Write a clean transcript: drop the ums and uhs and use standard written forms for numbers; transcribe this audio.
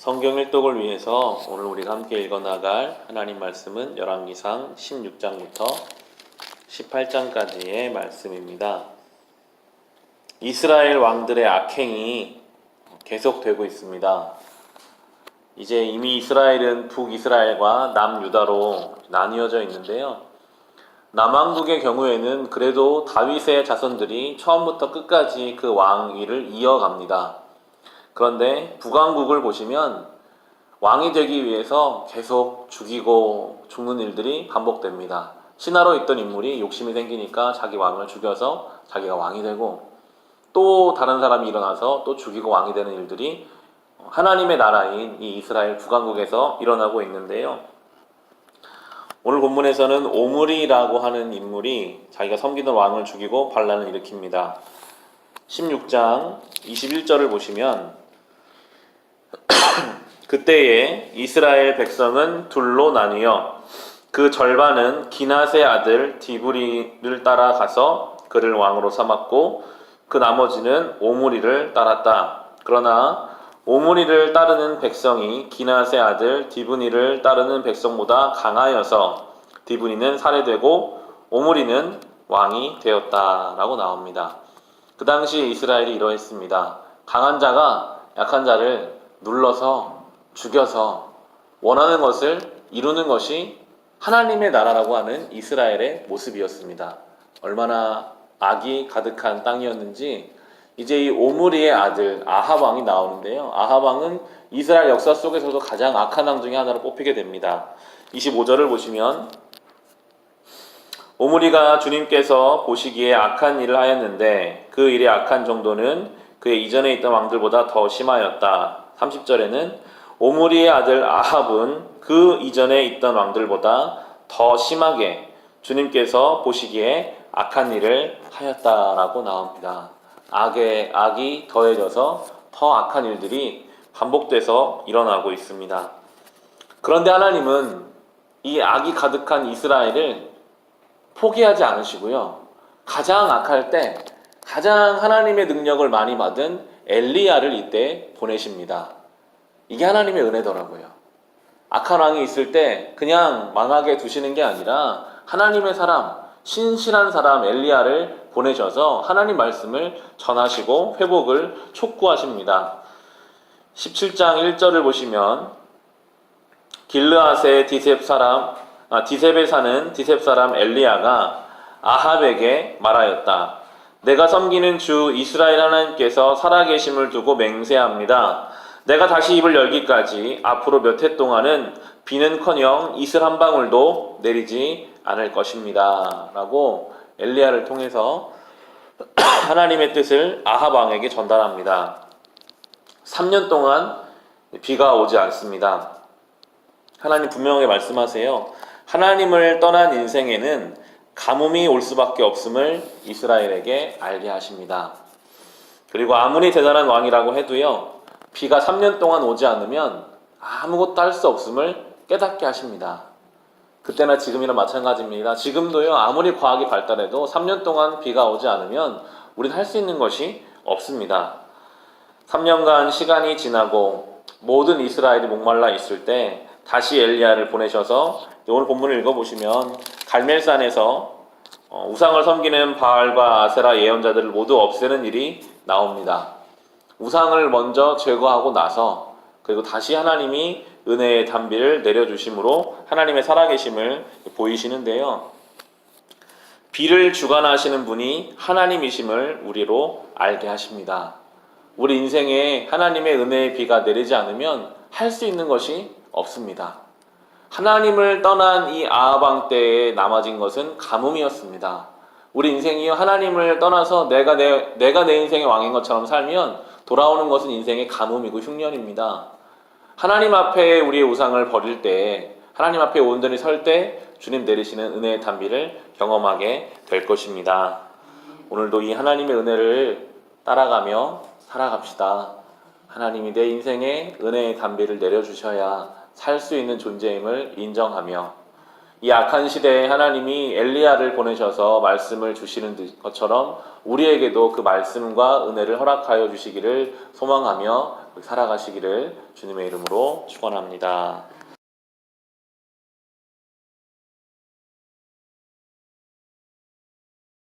성경 일독을 위해서 오늘 우리가 함께 읽어나갈 하나님 말씀은 열왕기상 16장부터 18장까지의 말씀입니다. 이스라엘 왕들의 악행이 계속되고 있습니다. 이제 이미 이스라엘은 북이스라엘과 남유다로 나뉘어져 있는데요. 남왕국의 경우에는 그래도 다윗의 자손들이 처음부터 끝까지 그 왕위를 이어갑니다. 그런데 북왕국을 보시면 왕이 되기 위해서 계속 죽이고 죽는 일들이 반복됩니다. 신하로 있던 인물이 욕심이 생기니까 자기 왕을 죽여서 자기가 왕이 되고, 또 다른 사람이 일어나서 또 죽이고 왕이 되는 일들이 하나님의 나라인 이 이스라엘 북왕국에서 일어나고 있는데요. 오늘 본문에서는 오므리라고 하는 인물이 자기가 섬기던 왕을 죽이고 반란을 일으킵니다. 16장 21절을 보시면 그때에 이스라엘 백성은 둘로 나뉘어 그 절반은 기낫의 아들 디브리를 따라가서 그를 왕으로 삼았고 그 나머지는 오므리를 따랐다. 그러나 오므리를 따르는 백성이 기낫의 아들 디브니를 따르는 백성보다 강하여서 디브니는 살해되고 오므리는 왕이 되었다라고 나옵니다. 그 당시 이스라엘이 이러했습니다. 강한 자가 약한 자를 눌러서 죽여서 원하는 것을 이루는 것이 하나님의 나라라고 하는 이스라엘의 모습이었습니다. 얼마나 악이 가득한 땅이었는지 이제 이 오므리의 아들 아합 왕이 나오는데요. 아합 왕은 이스라엘 역사 속에서도 가장 악한 왕 중에 하나로 꼽히게 됩니다. 25절을 보시면 오므리가 주님께서 보시기에 악한 일을 하였는데 그 일의 악한 정도는 그의 이전에 있던 왕들보다 더 심하였다. 30절에는 오므리의 아들 아합은 그 이전에 있던 왕들보다 더 심하게 주님께서 보시기에 악한 일을 하였다라고 나옵니다. 악이 더해져서 더 악한 일들이 반복돼서 일어나고 있습니다. 그런데 하나님은 이 악이 가득한 이스라엘을 포기하지 않으시고요. 가장 악할 때 가장 하나님의 능력을 많이 받은 엘리야를 이때 보내십니다. 이게 하나님의 은혜더라고요. 악한 왕이 있을 때 그냥 망하게 두시는 게 아니라 하나님의 사람, 신실한 사람 엘리야를 보내셔서 하나님 말씀을 전하시고 회복을 촉구하십니다. 17장 1절을 보시면 길르앗의 디셉에 사는 디셉 사람 엘리야가 아합에게 말하였다. 내가 섬기는 주 이스라엘 하나님께서 살아계심을 두고 맹세합니다. 내가 다시 입을 열기까지 앞으로 몇 해 동안은 비는커녕 이슬 한 방울도 내리지 않을 것입니다. 라고 엘리야를 통해서 하나님의 뜻을 아합 왕에게 전달합니다. 3년 동안 비가 오지 않습니다. 하나님 분명하게 말씀하세요. 하나님을 떠난 인생에는 가뭄이 올 수밖에 없음을 이스라엘에게 알게 하십니다. 그리고 아무리 대단한 왕이라고 해도요, 비가 3년 동안 오지 않으면 아무것도 할 수 없음을 깨닫게 하십니다. 그때나 지금이나 마찬가지입니다. 지금도요, 아무리 과학이 발달해도 3년 동안 비가 오지 않으면 우리는 할 수 있는 것이 없습니다. 3년간 시간이 지나고 모든 이스라엘이 목말라 있을 때 다시 엘리야를 보내셔서 오늘 본문을 읽어보시면 갈멜산에서 우상을 섬기는 바알과 아세라 예언자들을 모두 없애는 일이 나옵니다. 우상을 먼저 제거하고 나서 그리고 다시 하나님이 은혜의 단비를 내려주심으로 하나님의 살아계심을 보이시는데요. 비를 주관하시는 분이 하나님이심을 우리로 알게 하십니다. 우리 인생에 하나님의 은혜의 비가 내리지 않으면 할 수 있는 것이 없습니다. 하나님을 떠난 이 아합 왕 때에 남아진 것은 가뭄이었습니다. 우리 인생이요, 하나님을 떠나서 내가 내 인생의 왕인 것처럼 살면 돌아오는 것은 인생의 가뭄이고 흉년입니다. 하나님 앞에 우리의 우상을 버릴 때, 하나님 앞에 온전히 설 때 주님 내리시는 은혜의 단비를 경험하게 될 것입니다. 오늘도 이 하나님의 은혜를 따라가며 살아갑시다. 하나님이 내 인생에 은혜의 단비를 내려주셔야 살 수 있는 존재임을 인정하며, 이 악한 시대에 하나님이 엘리야를 보내셔서 말씀을 주시는 것처럼 우리에게도 그 말씀과 은혜를 허락하여 주시기를 소망하며 살아가시기를 주님의 이름으로 축원합니다.